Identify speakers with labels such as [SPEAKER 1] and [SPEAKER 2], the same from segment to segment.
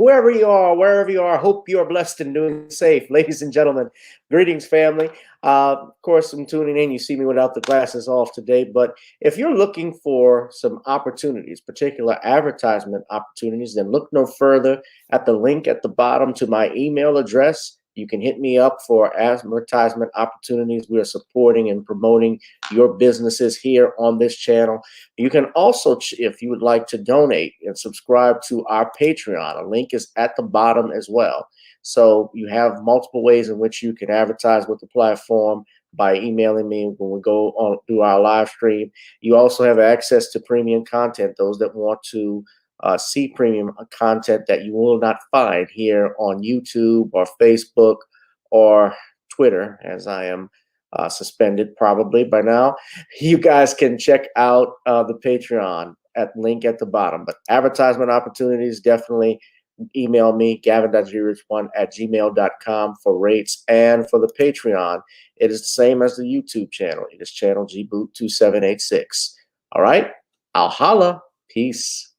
[SPEAKER 1] whoever you are, wherever you are, hope you are blessed and doing safe. Ladies and gentlemen, greetings, family. Of course, I'm tuning in. You see me without the glasses off today, but if you're looking for some opportunities, particular advertisement opportunities, then look no further at the link at the bottom to my email address. You can hit me up for advertisement opportunities. We are supporting and promoting your businesses here on this channel. You can also, if you would like to donate and subscribe to our Patreon, a link is at the bottom as well. So you have multiple ways in which you can advertise with the platform by emailing me when we go on through our live stream. You also have access to premium content, those that want to see premium content that you will not find here on YouTube or Facebook or Twitter, as I am suspended probably by now. You guys can check out the Patreon at link at the bottom. But advertisement opportunities, definitely email me, gavin.grich1@gmail.com for rates. And for the Patreon, it is the same as the YouTube channel. It is channel gboot2786. All right, I'll holla. Peace.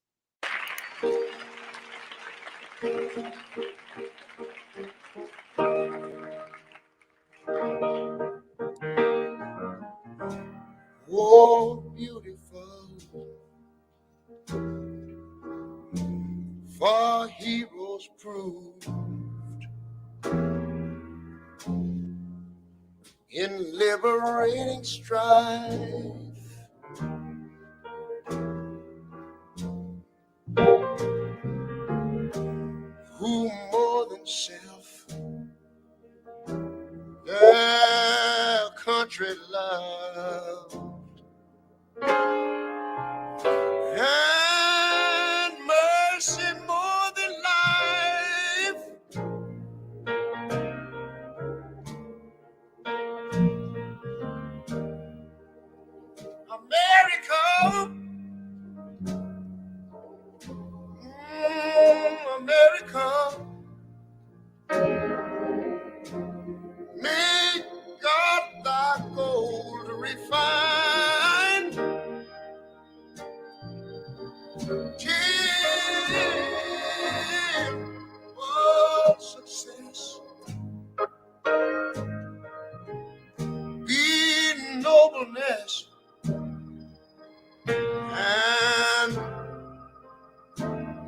[SPEAKER 2] Oh, beautiful for heroes proved in liberating strife. Who more than self their country loved, and mercy more than life. America, America, make God thy gold refine. Till all success be nobleness and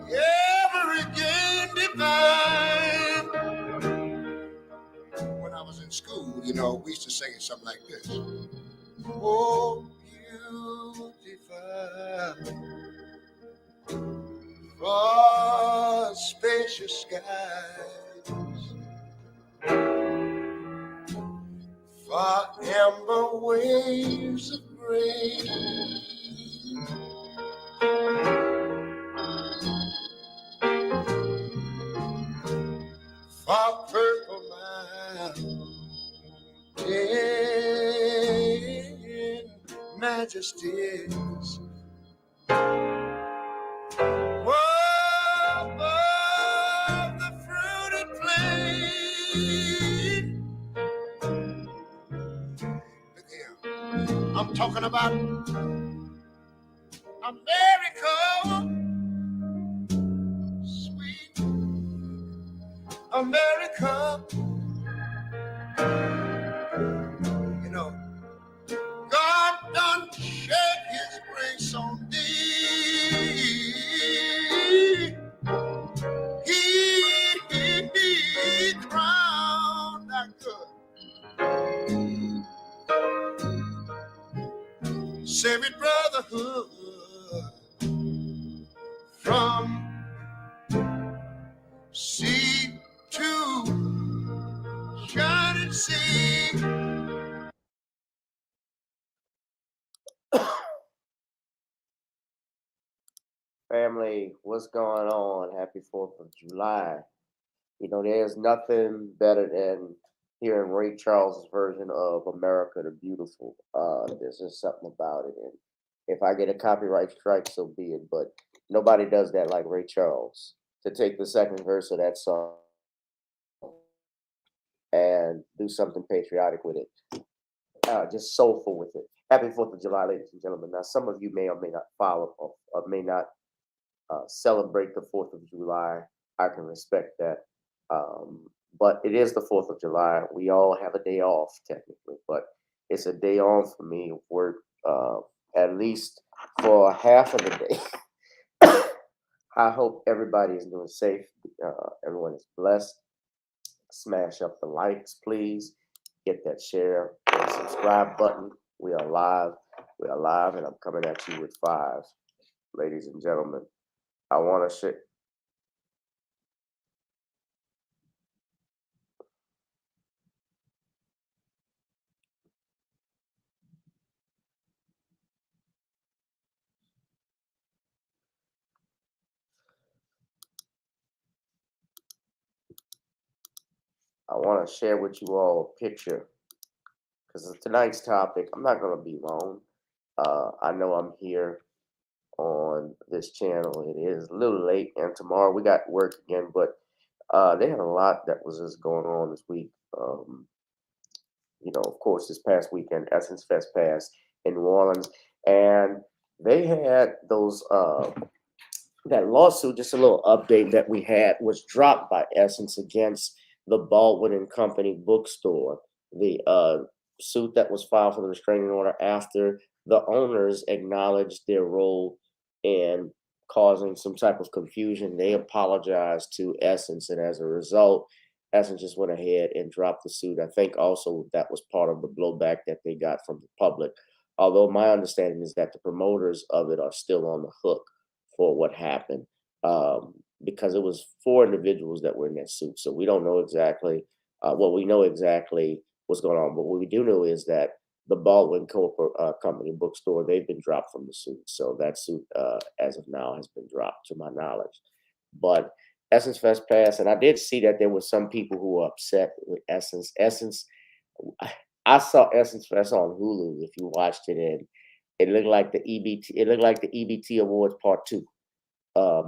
[SPEAKER 2] every gain divine. When I was in school, we used to sing something like this. Oh, beautiful for spacious skies, for amber waves of grain, for purple mountain majesties. Above the fruited plain. Look here. I'm talking about America, sweet America. God done shed his grace on thee. He crowned that good. Saving brotherhood from sea to shining sea.
[SPEAKER 1] Family, what's going on? Happy 4th of July. There's nothing better than hearing Ray Charles' version of America the Beautiful. There's just something about it. And if I get a copyright strike, so be it. But nobody does that like Ray Charles. To take the second verse of that song and do something patriotic with it. Just soulful with it. Happy 4th of July, ladies and gentlemen. Now, some of you may or may not follow or may not celebrate the 4th of July. I can respect that. But it is the 4th of July. We all have a day off technically, but it's a day on for me of work, at least for half of the day. I hope everybody is doing safe. Everyone is blessed. Smash up the likes, please. Get that share and subscribe button. We are live. We are live, and I'm coming at you with five, ladies and gentlemen. I want to share. I want to share with you all a picture because tonight's topic. I'm not going to be long. I know I'm here on this channel. It is a little late, and tomorrow we got work again. But they had a lot that was just going on this week. Of course, this past weekend, Essence Fest passed in New Orleans, and they had those that lawsuit. Just a little update that we had was dropped by Essence against the Baldwin and Company bookstore. The suit that was filed for the restraining order after the owners acknowledged their role in causing some type of confusion. They apologized to Essence, and as a result, Essence just went ahead and dropped the suit. I think also that was part of the blowback that they got from the public. Although my understanding is that the promoters of it are still on the hook for what happened, because it was four individuals that were in that suit. So we don't know exactly. We know exactly what's going on, but what we do know is that the Baldwin Company bookstore, they've been dropped from the suit. So that suit, as of now, has been dropped to my knowledge. But Essence Fest passed, and I did see that there were some people who were upset with Essence. I saw Essence Fest on Hulu. If you watched it, and it looked like the EBT. It looked like the EBT Awards Part Two.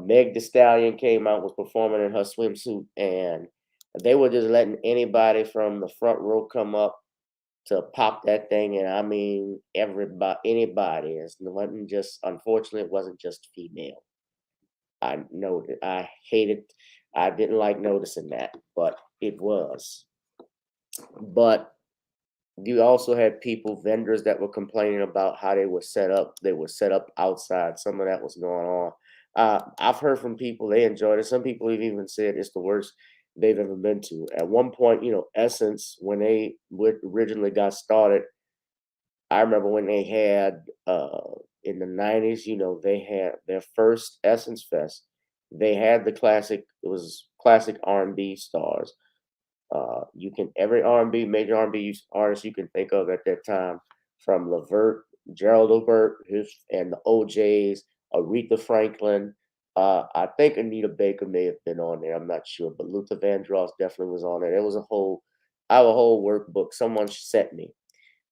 [SPEAKER 1] Meg Thee Stallion came out, was performing in her swimsuit, and they were just letting anybody from the front row come up to pop that thing. And I mean, anybody. It wasn't just, unfortunately, it wasn't just female. I know that I hated, I didn't like noticing that, but it was. But you also had people, vendors that were complaining about how they were set up. They were set up outside. Some of that was going on. I've heard from people they enjoyed it. Some people have even said it's the worst they've ever been to. At one point, Essence, when they originally got started, I remember when they had in the '90s, they had their first Essence Fest. They had the classic. It was classic R&B stars. You can every R&B major R&B artist you can think of at that time, from Levert, Gerald Levert, and the OJ's, Aretha Franklin. I think Anita Baker may have been on there. I'm not sure, but Luther Vandross definitely was on there. There was I have a whole workbook. Someone sent me,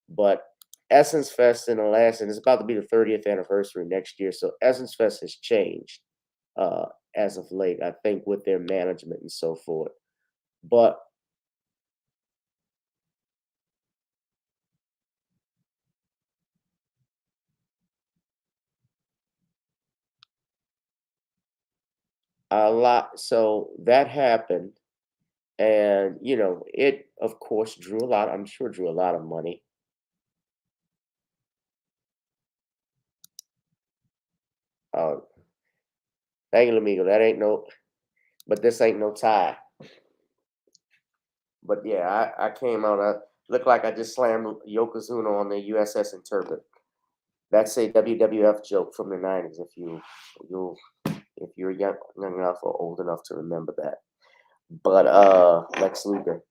[SPEAKER 1] but Essence Fest and it's about to be the 30th anniversary next year. So Essence Fest has changed as of late, I think, with their management and so forth. But a lot. So that happened, and it of course drew a lot. I'm sure drew a lot of money. Uh, Thank you, amigo. That ain't no, but this ain't no tie. But yeah, I came out. I looked like I just slammed Yokozuna on the USS Interpret. That's a WWF joke from the '90s. If you're young enough or old enough to remember that. But Lex Luger.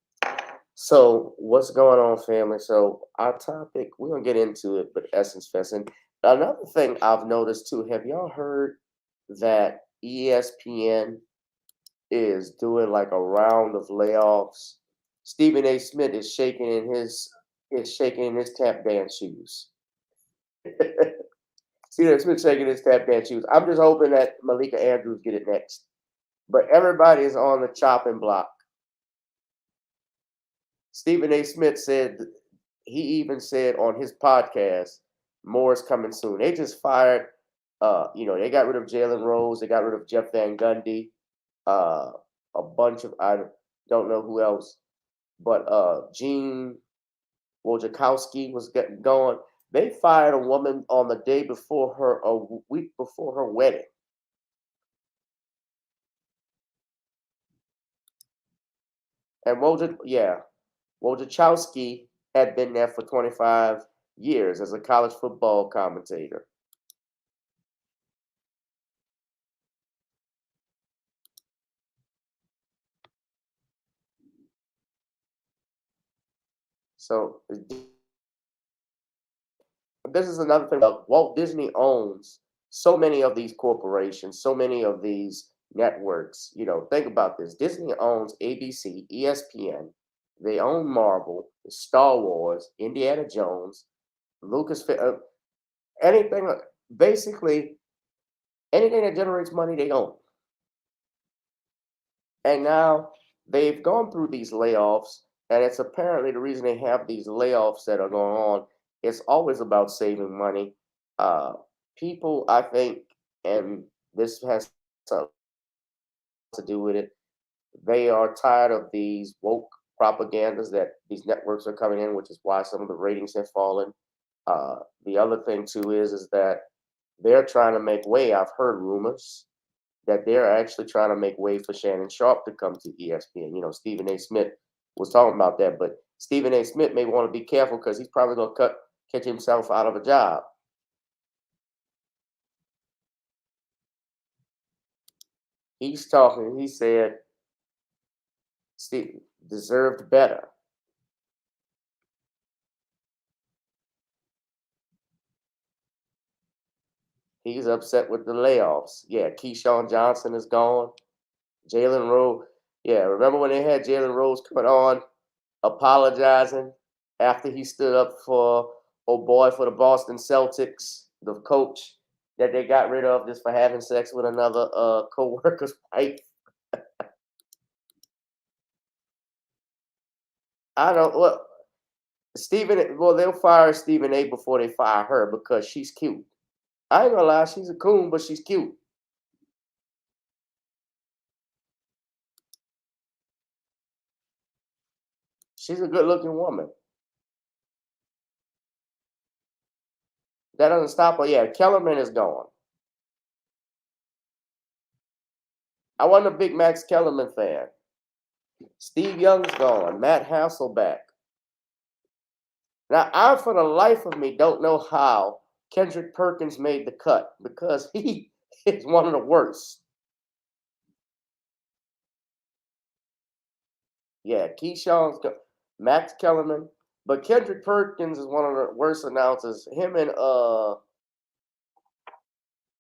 [SPEAKER 1] So what's going on, family? So our topic, we're gonna get into it, but Essence Fest. And another thing I've noticed too, have y'all heard that ESPN is doing like a round of layoffs? Stephen A. Smith is shaking in his tap dance shoes. Stephen A. Smith shaking his tap dance shoes. I'm just hoping that Malika Andrews get it next. But everybody is on the chopping block. Stephen A. Smith said, he even said on his podcast, more is coming soon. They just fired, they got rid of Jalen Rose. They got rid of Jeff Van Gundy. uh, a bunch of I don't know who else, but Gene Wojciechowski was getting going. They fired a woman on the day before her, week before her wedding. And Wojciechowski had been there for 25 years as a college football commentator. So this is another thing. Walt Disney owns so many of these corporations, so many of these networks. Think about this. Disney owns ABC, ESPN. They own Marvel, Star Wars, Indiana Jones, Lucas, anything, basically anything that generates money, they own. And now they've gone through these layoffs, and it's apparently the reason they have these layoffs that are going on. It's always about saving money. Uh, People, I think, and this has something to do with it, they are tired of these woke propagandas that these networks are coming in, which is why some of the ratings have fallen. The other thing too is that they're trying to make way. I've heard rumors that they're actually trying to make way for Shannon Sharp to come to ESPN. Stephen A. Smith was talking about that, but Stephen A. Smith may want to be careful because he's probably going to catch himself out of a job. He's talking. He said Steve deserved better. He's upset with the layoffs. Yeah, Keyshawn Johnson is gone. Jalen Rose. Yeah, remember when they had Jalen Rose coming on apologizing after he stood up for for the Boston Celtics, the coach that they got rid of just for having sex with another co-worker's wife. I don't well they'll fire Stephen A before they fire her because she's cute. I ain't gonna lie, she's a coon, but she's cute. She's a good looking woman. That doesn't stop her. Yeah, Kellerman is gone. I wasn't a big Max Kellerman fan. Steve Young's gone. Matt Hasselback. Now, I, for the life of me, don't know how Kendrick Perkins made the cut because he is one of the worst. Yeah, Max Kellerman, but Kendrick Perkins is one of the worst announcers. Him and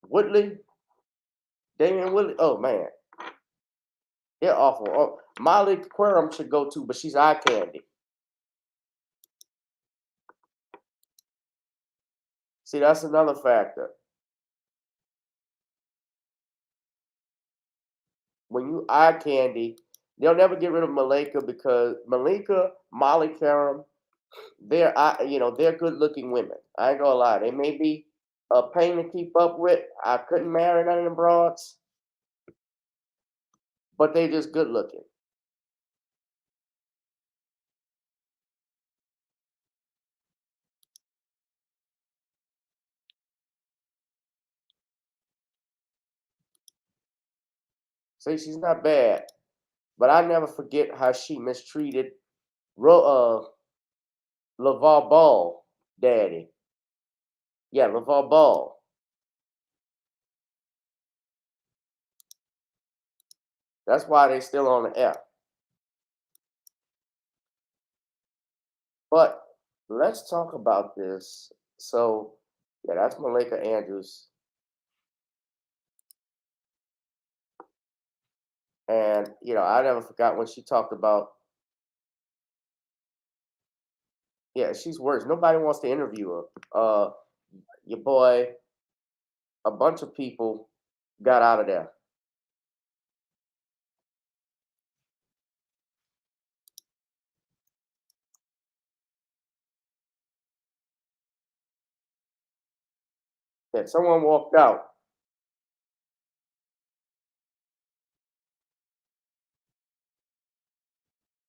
[SPEAKER 1] Woodley, Damian Woodley. Oh man, they're awful. Oh, Molly Querum should go too, but she's eye candy. See, that's another factor. When you eye candy, they'll never get rid of Malika because Malika, Molly Karam, they're good looking women. I ain't gonna lie. They may be a pain to keep up with. I couldn't marry none of them broads, but they just good looking. See, she's not bad, but I never forget how she mistreated LeVar Ball, daddy. Yeah, LeVar Ball. That's why they still on the air. But let's talk about this. So, yeah, that's Malika Andrews. And, I never forgot when she talked about, yeah, she's worse. Nobody wants to interview her. Your boy, a bunch of people got out of there. Yeah, someone walked out.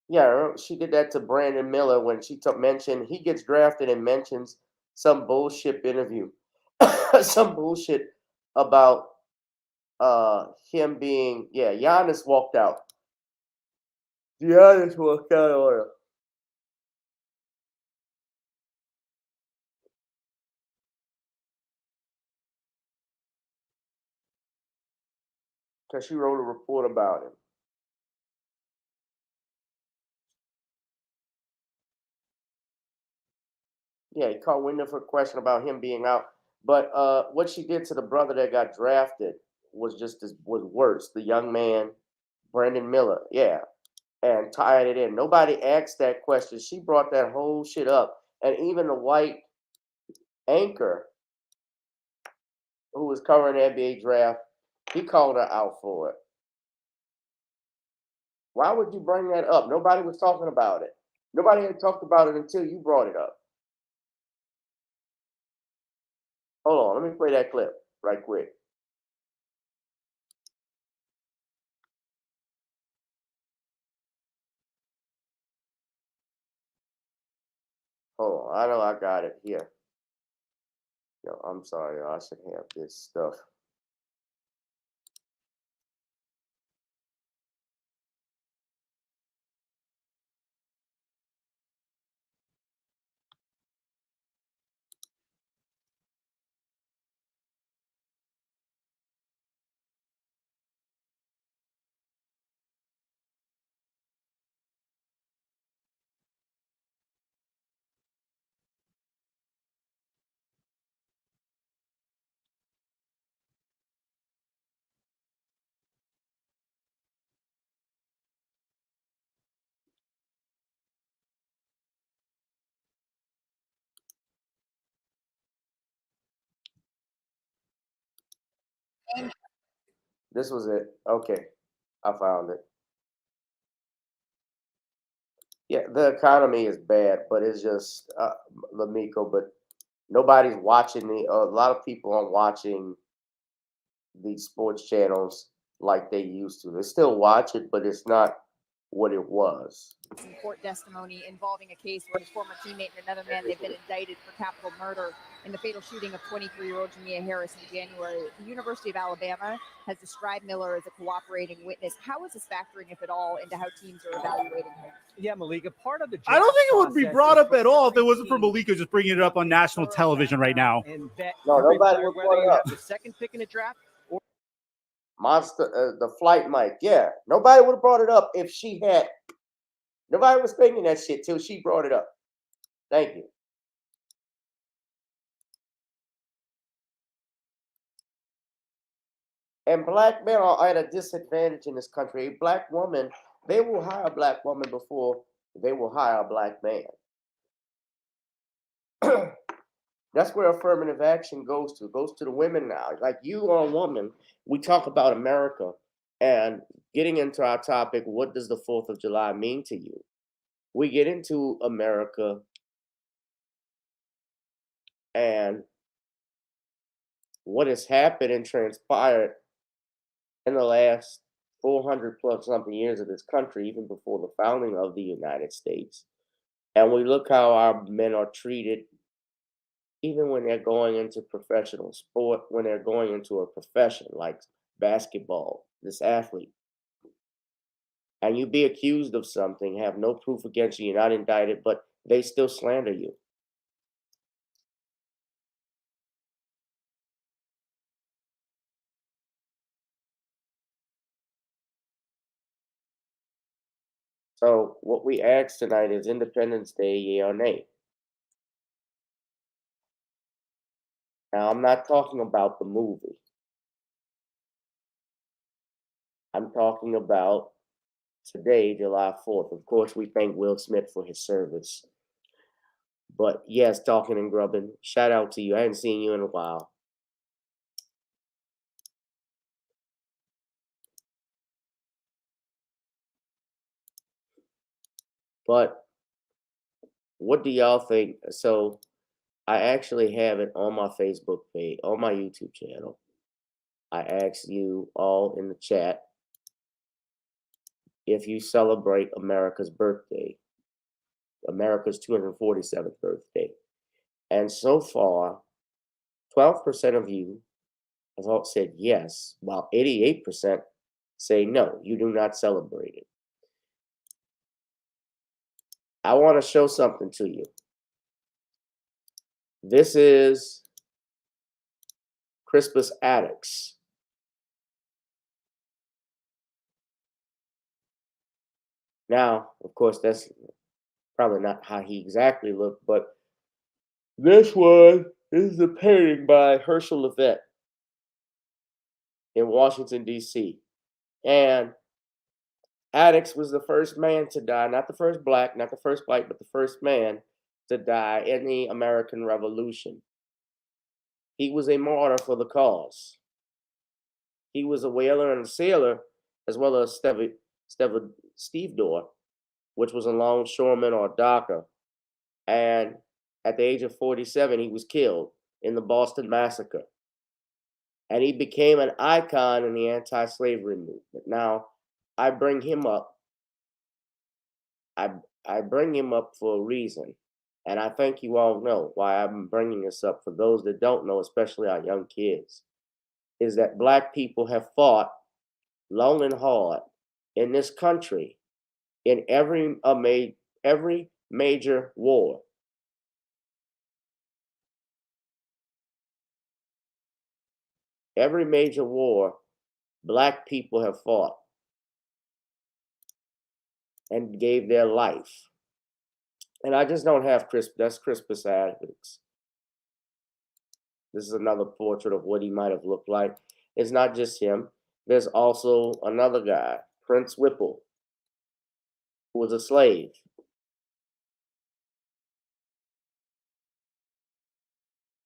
[SPEAKER 1] Yeah, she did that to Brandon Miller when she mentioned he gets drafted and mentions some bullshit interview, some bullshit about him being Giannis walked out. Giannis walked out on her because she wrote a report about him. Yeah, he caught wind of her question about him being out. But what she did to the brother that got drafted was worse. The young man, Brandon Miller, yeah, and tied it in. Nobody asked that question. She brought that whole shit up, and even the white anchor who was covering the NBA draft, he called her out for it. Why would you bring that up? Nobody was talking about it. Nobody had talked about it until you brought it up. Hold on, let me play that clip right quick. Hold on, I know I got it here. Yo, I'm sorry, I should have this stuff. This was it. Okay, I found it. Yeah, the economy is bad, but it's just Lamiko. But nobody's watching a lot of people aren't watching these sports channels like they used to. They still watch it, but it's not what it was.
[SPEAKER 3] Some court testimony involving a case where his former teammate and another man, they've been indicted for capital murder in the fatal shooting of 23-year-old Jamia Harris in January. The University of Alabama has described Miller as a cooperating witness. How is this factoring, if at all, into how teams are evaluating him?
[SPEAKER 4] Yeah, Malika, part of the
[SPEAKER 5] I don't think it would be
[SPEAKER 4] process
[SPEAKER 5] brought
[SPEAKER 4] is
[SPEAKER 5] up at all if it
[SPEAKER 4] for
[SPEAKER 5] wasn't for
[SPEAKER 4] every
[SPEAKER 5] Malika just bringing it up on national
[SPEAKER 4] thorough
[SPEAKER 5] television right now.
[SPEAKER 4] and vet
[SPEAKER 1] No,
[SPEAKER 4] every
[SPEAKER 1] nobody
[SPEAKER 4] player,
[SPEAKER 1] would
[SPEAKER 4] whether
[SPEAKER 1] brought
[SPEAKER 4] you
[SPEAKER 1] it
[SPEAKER 4] have
[SPEAKER 1] up.
[SPEAKER 4] the second pick in the draft or
[SPEAKER 1] Monster, the flight mic. Yeah, nobody would have brought it up if she had. Nobody was thinking that shit till she brought it up. Thank you. And black men are at a disadvantage in this country. A black woman, they will hire a black woman before they will hire a black man. That's where affirmative action goes to. It goes to the women now. Like you are a woman. We talk about America and getting into our topic, what does the 4th of July mean to you? We get into America and what has happened and transpired in the last 400 plus something years of this country, even before the founding of the United States. And we look how our men are treated, even when they're going into professional sport, when they're going into a profession like basketball, this athlete. And you be accused of something, have no proof against you, you're not indicted, but they still slander you. So what we ask tonight is Independence Day, yea or nay. Now I'm not talking about the movie. I'm talking about today, July 4th. Of course, we thank Will Smith for his service. But yes, talking and grubbing, shout out to you. I haven't seen you in a while. But what do y'all think? So I actually have it on my Facebook page, on my YouTube channel. I asked you all in the chat if you celebrate America's birthday, America's 247th birthday. And so far, 12% of you have all said yes, while 88% say no, you do not celebrate it. I want to show something to you. This is Crispus Attucks. Now, of course, that's probably not how he exactly looked, but this is a painting by Herschel Levitt in Washington, D.C. And Attucks was the first man to die, not the first black, not the first white, but the first man to die in the American Revolution. He was a martyr for the cause. He was a whaler and a sailor, as well as stevedore, which was a longshoreman or docker. And at the age of 47, he was killed in the Boston Massacre. And he became an icon in the anti-slavery movement. Now, I bring him up. I bring him up for a reason. And I think you all know why I'm bringing this up. For those that don't know, especially our young kids, is that Black people have fought long and hard in this country in every major war. Every major war, Black people have fought and gave their life. And I just don't have that's Crispus Attucks. This is another portrait of what he might have looked like. It's not just him. There's also another guy, Prince Whipple, who was a slave.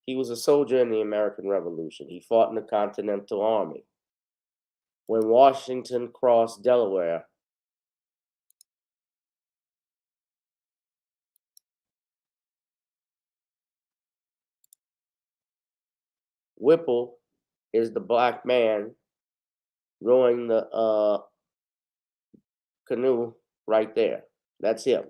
[SPEAKER 1] He was a soldier in the American Revolution. He fought in the Continental Army. When Washington crossed Delaware, Whipple is the Black man rowing the canoe right there. That's him.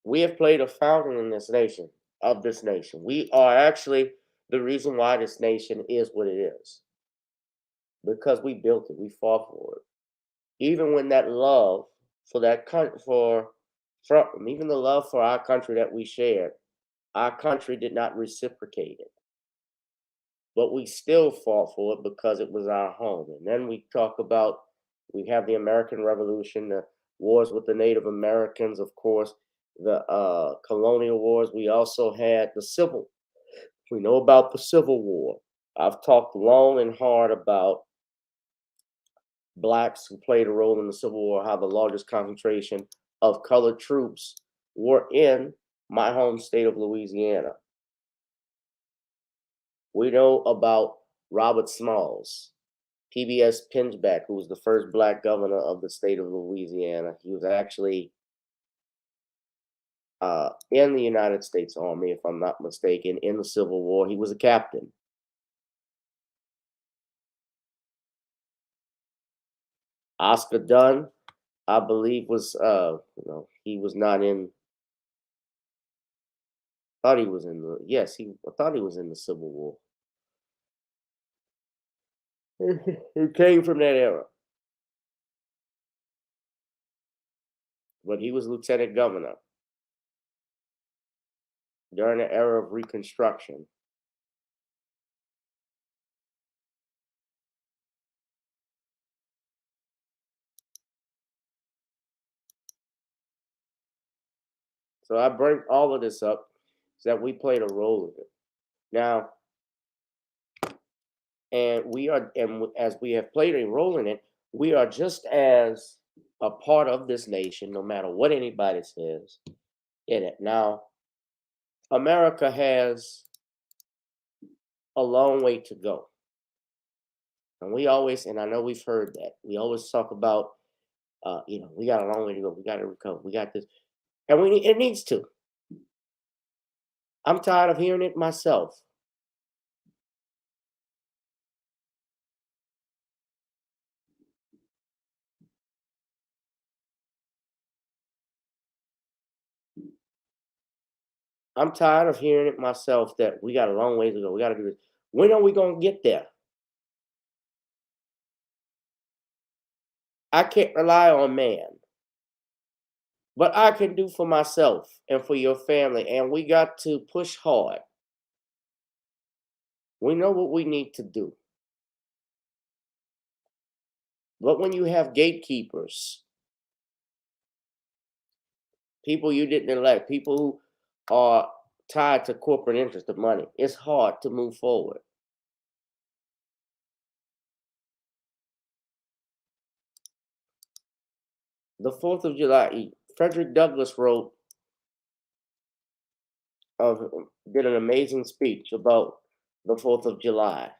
[SPEAKER 1] We have played a fountain in this nation, of this nation. We are actually the reason why this nation is what it is. Because we built it, we fought for it. Even when that love for that country, even the love for our country that we shared, our country did not reciprocate it. But we still fought for it because it was our home. And then we talk about, we have the American Revolution, the wars with the Native Americans, of course, the colonial wars. We also had we know about the Civil War. I've talked long and hard about Blacks who played a role in the Civil War, how the largest concentration of colored troops were in my home state of Louisiana. We know about Robert Smalls, PBS Pinchback, who was the first Black governor of the state of Louisiana. He was actually in the United States Army, if I'm not mistaken, in the Civil War. He was a captain. Oscar Dunn, I believe, was he was not in. Thought he was in the I thought he was in the Civil War. He came from that era, but he was lieutenant governor during the era of Reconstruction. So I bring all of this up so that we played a role in it. Now, and as we have played a role in it, we are just as a part of this nation, no matter what anybody says in it. Now, America has a long way to go. And I know we've heard that. We always talk about, we got a long way to go. We got to recover. We got this. And it needs to. I'm tired of hearing it myself. I'm tired of hearing it myself that we got a long way to go. We got to do this. When are we going to get there? I can't rely on man, but I can do for myself and for your family. And we got to push hard. We know what we need to do. But when you have gatekeepers, people you didn't elect, people who are tied to corporate interest of money, it's hard to move forward. The 4th of July, Frederick Douglass did an amazing speech about the 4th of July.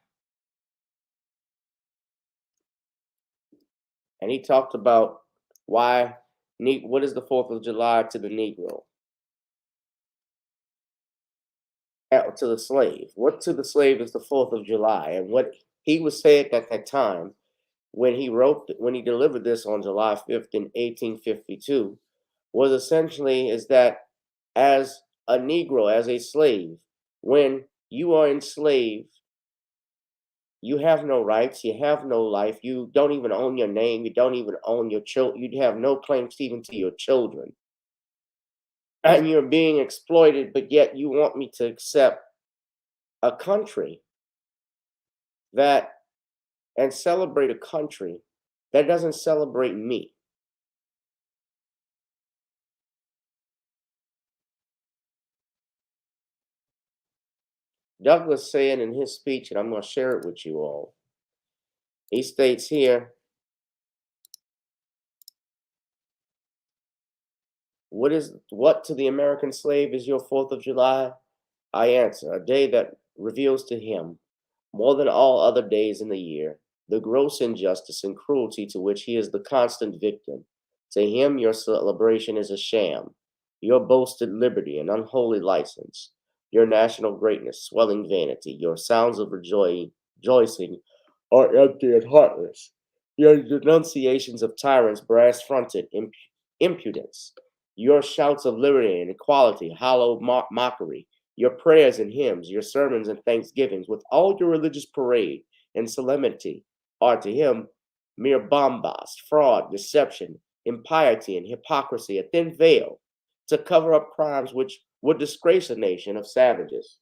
[SPEAKER 1] And he talked about what is the 4th of July to the Negro, to the slave. What to the slave is the 4th of July? And what he was saying at that time when he delivered this on July 5th in 1852 was essentially is that as a Negro, as a slave, when you are enslaved, you have no rights, you have no life, you don't even own your name, you don't even own your children, you have no claims even to your children. And you're being exploited, but yet you want me to accept a country that and celebrate a country that doesn't celebrate me. Douglas said in his speech, and I'm going to share it with you all. He states here, what to the American slave is your 4th of July? I answer, a day that reveals to him, more than all other days in the year, the gross injustice and cruelty to which he is the constant victim. To him, your celebration is a sham, your boasted liberty an unholy license, your national greatness swelling vanity, your sounds of rejoicing are empty and heartless, your denunciations of tyrants brass-fronted impudence, your shouts of liberty and equality hollow mockery, your prayers and hymns, your sermons and thanksgivings, with all your religious parade and solemnity, are to him mere bombast, fraud, deception, impiety, and hypocrisy, a thin veil to cover up crimes which would disgrace a nation of savages.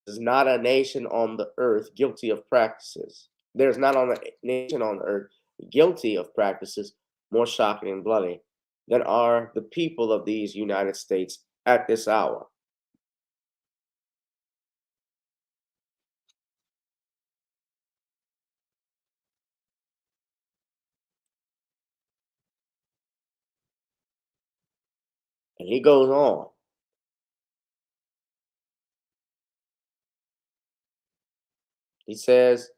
[SPEAKER 1] There's not a nation on the earth guilty of practices. There's not a nation on the earth guilty of practices more shocking and bloody than are the people of these United States at this hour. And he goes on. He says,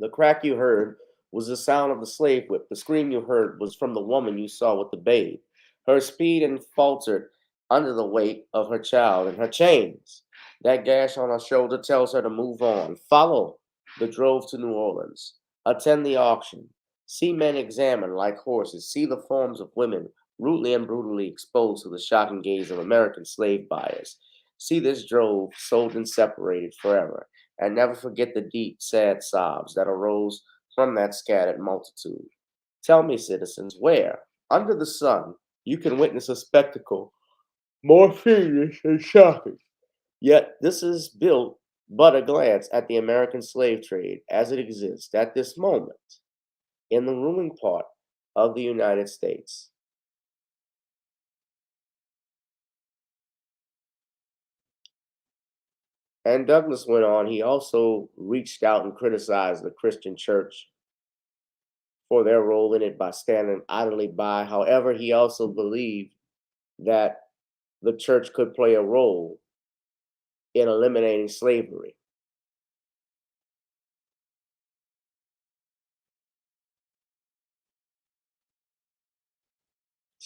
[SPEAKER 1] the crack you heard was the sound of the slave whip. The scream you heard was from the woman you saw with the babe. Her speed and faltered under the weight of her child and her chains. That gash on her shoulder tells her to move on. Follow the drove to New Orleans. Attend the auction. See men examined like horses. See the forms of women rudely and brutally exposed to the shocking gaze of American slave buyers. See this drove sold and separated forever. And never forget the deep, sad sobs that arose from that scattered multitude. Tell me, citizens, where, under the sun, you can witness a spectacle more fiendish and shocking. Yet this is built but a glance at the American slave trade as it exists at this moment in the ruling part of the United States. And Douglas went on, he also reached out and criticized the Christian church for their role in it by standing idly by. However, he also believed that the church could play a role in eliminating slavery.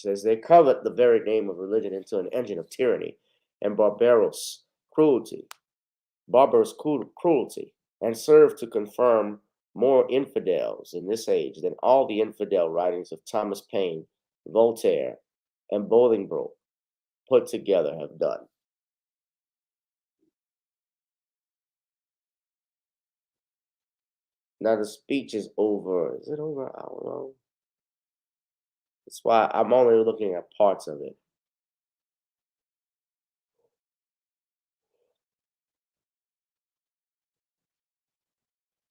[SPEAKER 1] says they covet the very name of religion into an engine of tyranny and barbarous cruelty, and serve to confirm more infidels in this age than all the infidel writings of Thomas Paine, Voltaire, and Bolingbroke put together have done. Now the speech is over. Is it over? I don't know. That's why I'm only looking at parts of it.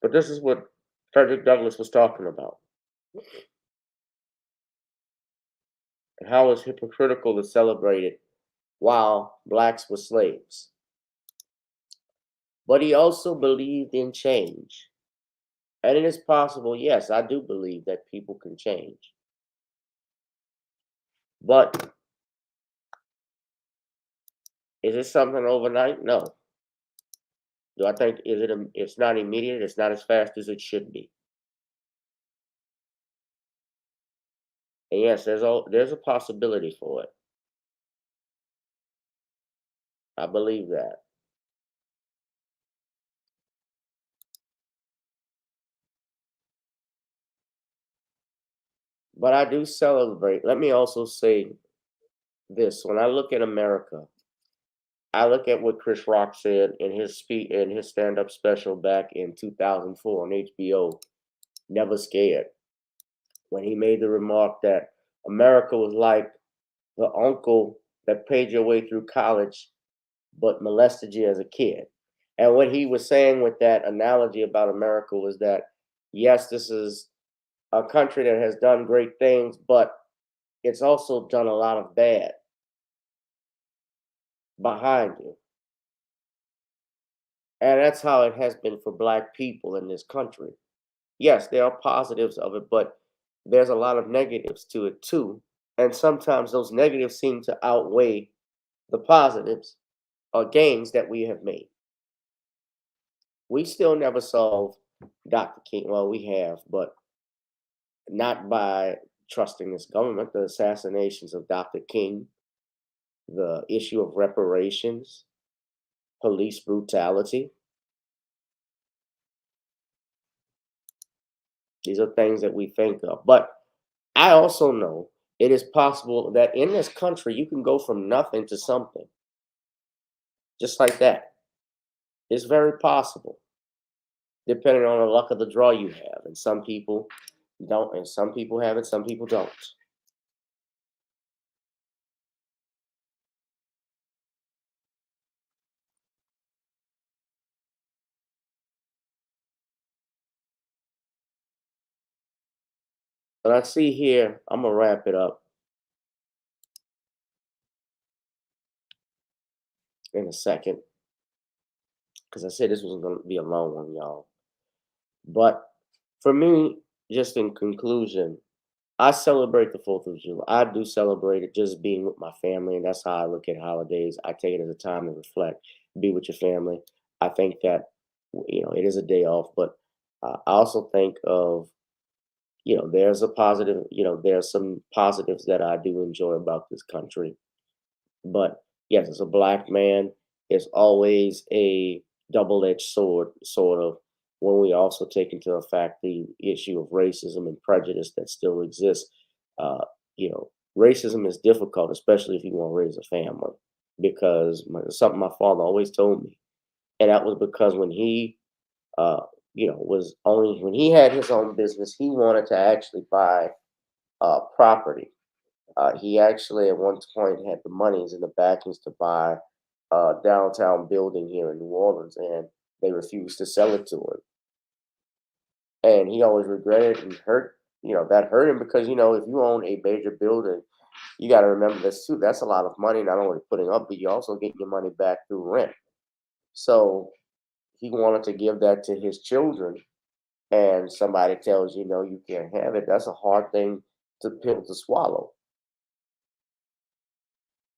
[SPEAKER 1] But this is what Frederick Douglass was talking about. And how it's hypocritical to celebrate it while blacks were slaves. But he also believed in change. And it is possible, yes, I do believe that people can change. But is it something overnight? No. Do I think it's not immediate, it's not as fast as it should be. And yes, there's a possibility for it. I believe that. But I do celebrate. Let me also say this. When I look at America, I look at what Chris Rock said in his stand-up special back in 2004 on HBO, Never Scared, when he made the remark that America was like the uncle that paid your way through college but molested you as a kid. And what he was saying with that analogy about America was that, yes, this is a country that has done great things, but it's also done a lot of bad behind you. And that's how it has been for black people in this country. Yes, there are positives of it, but there's a lot of negatives to it too. And sometimes those negatives seem to outweigh the positives or gains that we have made. We still never solved Dr. King. Well, we have, but not by trusting this government. The assassinations of Dr. King, the issue of reparations, police brutality. These are things that we think of. But I also know it is possible that in this country, you can go from nothing to something. Just like that. It's very possible, depending on the luck of the draw you have. And some people don't, and some people have it, some people don't. But I see here, I'm going to wrap it up in a second, because I said this was going to be a long one, y'all. But for me, just in conclusion, I celebrate the 4th of July. I do celebrate it just being with my family, and that's how I look at holidays. I take it as a time to reflect, be with your family. I think that, it is a day off, but I also think of, there's a positive, there's some positives that I do enjoy about this country. But yes, as a black man, it's always a double-edged sword, sort of, when we also take into effect the issue of racism and prejudice that still exists. Uh, Racism is difficult, especially if you want to raise a family, because something my father always told me, and that was because when he, when he had his own business, he wanted to actually buy property. He actually at one point had the monies and the backings to buy a downtown building here in New Orleans, and they refused to sell it to him. And he always regretted and that hurt him because, if you own a major building, you got to remember this too. That's a lot of money, not only putting up, but you also get your money back through rent. So he wanted to give that to his children, and somebody tells you, no, you can't have it. That's a hard thing to pill to swallow.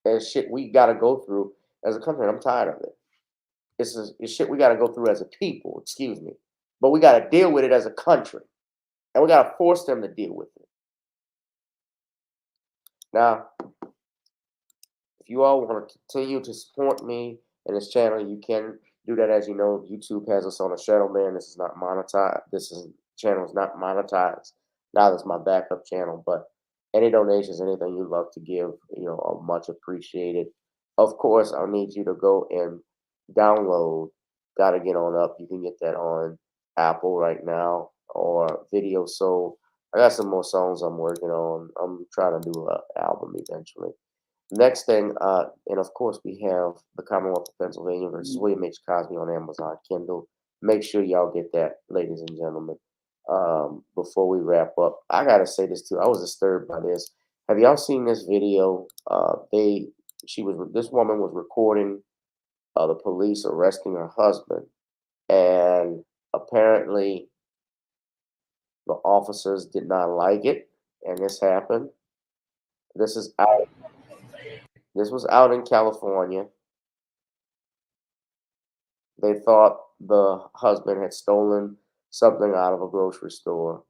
[SPEAKER 1] And shit we got to go through as a country. I'm tired of it. It's shit we got to go through as a people, excuse me. But we got to deal with it as a country. And we got to force them to deal with it. Now, if you all want to continue to support me and this channel, you can do that. As you know, YouTube has us on a shadow ban. This is not monetized. Channel is not monetized. Now that's my backup channel. But any donations, anything you'd love to give, are much appreciated. Of course, I'll need you to go and download Gotta Get On Up. You can get that on Apple right now or Video Soul. I got some more songs I'm working on. I'm trying to do an album eventually. Next thing, and of course, we have The Commonwealth of Pennsylvania versus William H. Cosby on Amazon Kindle. Make sure y'all get that, ladies and gentlemen. Before we wrap up, I gotta say this too. I was disturbed by this. Have y'all seen this video? This woman was recording the police arresting her husband, and apparently the officers did not like it, and this happened. This is out. This was out in California. They thought the husband had stolen something out of a grocery store.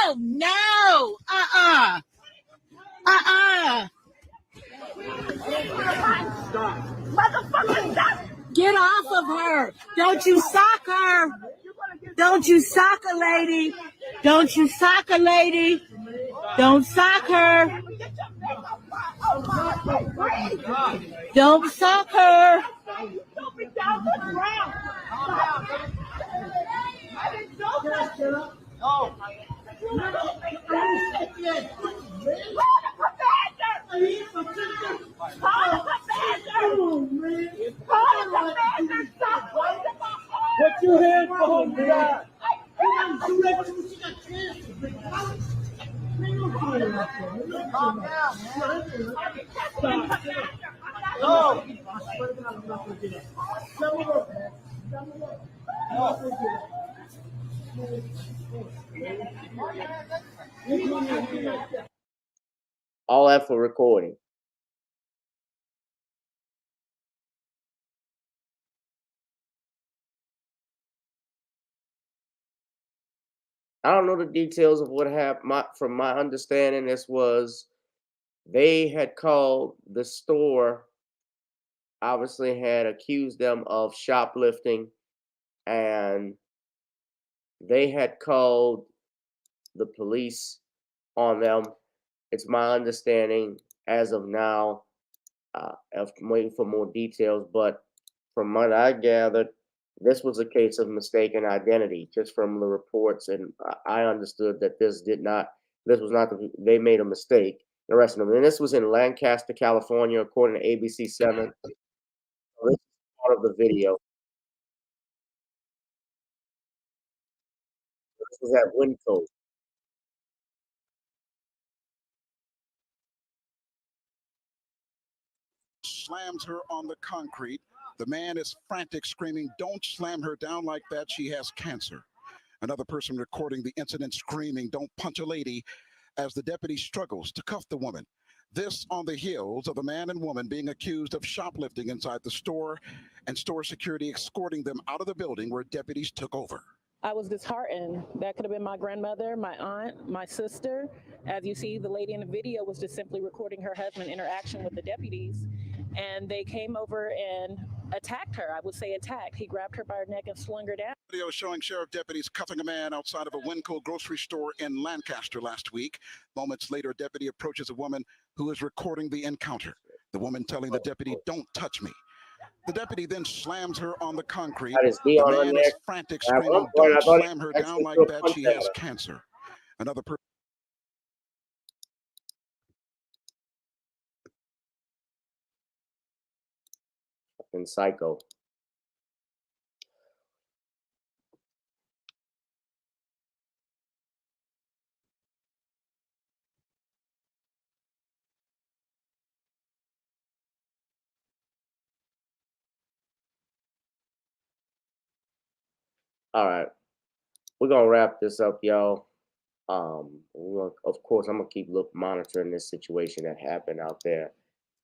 [SPEAKER 6] Oh no! Motherfucker, stop! Get off of her! Don't you sock her! Don't you sock a lady! Don't you sock a lady! Don't sock her! Don't sock her!
[SPEAKER 4] Put your hands behind your back.
[SPEAKER 1] All that for recording. I don't know the details of what happened. From my understanding, they had called the store, obviously had accused them of shoplifting, and they had called the police on them. It's my understanding as of now. I'm waiting for more details, but from what I gathered, this was a case of mistaken identity, just from the reports, and I understood that this was not, they made a mistake arresting them, and this was in Lancaster, California, according to ABC7. This is part of the video. This was at Winco.
[SPEAKER 7] Slams her on the concrete. The man is frantic, screaming, "Don't slam her down like that. She has cancer." Another person recording the incident screaming, "Don't punch a lady," as the deputy struggles to cuff the woman. This on the heels of the man and woman being accused of shoplifting inside the store and store security escorting them out of the building where deputies took over.
[SPEAKER 8] I was disheartened. That could have been my grandmother, my aunt, my sister. As you see, the lady in the video was just simply recording her husband's interaction with the deputies, and they came over and attacked her. I would say attacked. He grabbed her by her neck and slung her down.
[SPEAKER 7] Video showing sheriff deputies cuffing a man outside of a Winco grocery store in Lancaster last week. Moments later, a deputy approaches a woman who is recording the encounter. The woman telling the deputy, "Don't touch me." The deputy then slams her on the concrete. The man is frantic, screaming, "Don't slam her down like that. She has cancer." Another person.
[SPEAKER 1] And psycho. All right. we're gonna wrap this up, y'all. Of course, I'm gonna keep monitoring this situation that happened out there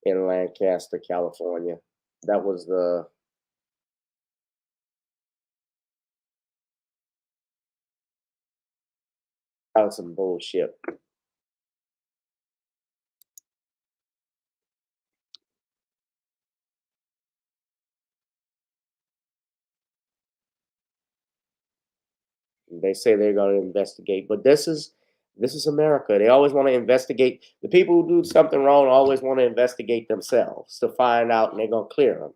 [SPEAKER 1] in Lancaster, California. That was some bullshit. They say they're going to investigate, but this is America. They always want to investigate. The people who do something wrong always want to investigate themselves to find out, and they're going to clear them.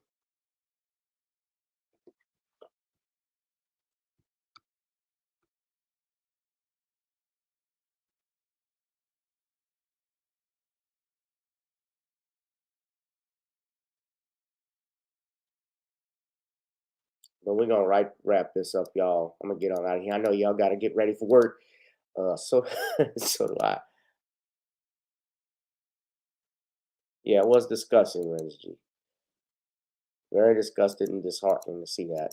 [SPEAKER 1] But we're gonna wrap this up, y'all. I'm gonna get on out of here. I know y'all got to get ready for work. So so do I. Yeah, it was disgusting, Wednesday. Very disgusted and disheartening to see that.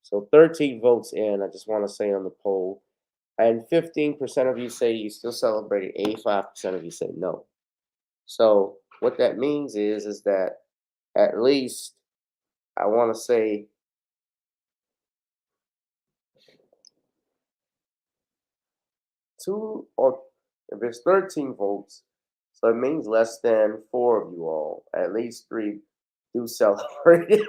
[SPEAKER 1] So 13 votes in. I just want to say on the poll, and 15% of you say you still celebrate it. 85% of you say no. So what that means is that at least I want to say two, or if it's 13 votes, so it means less than 4 of you all, at least 3 do celebrate it.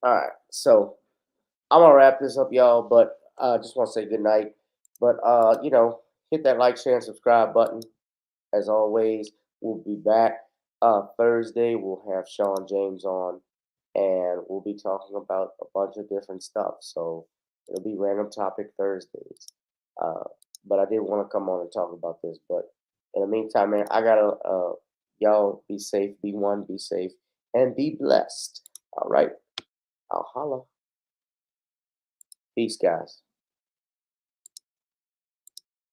[SPEAKER 1] All right, so I'm gonna wrap this up, y'all. But I just want to say good night. But hit that like, share, and subscribe button. As always, we'll be back Thursday. We'll have Sean James on, and we'll be talking about a bunch of different stuff. So it'll be random topic Thursdays. But I did want to come on and talk about this. But in the meantime, man, I gotta y'all be safe, be safe, and be blessed. All right, I'll holla. Peace, guys.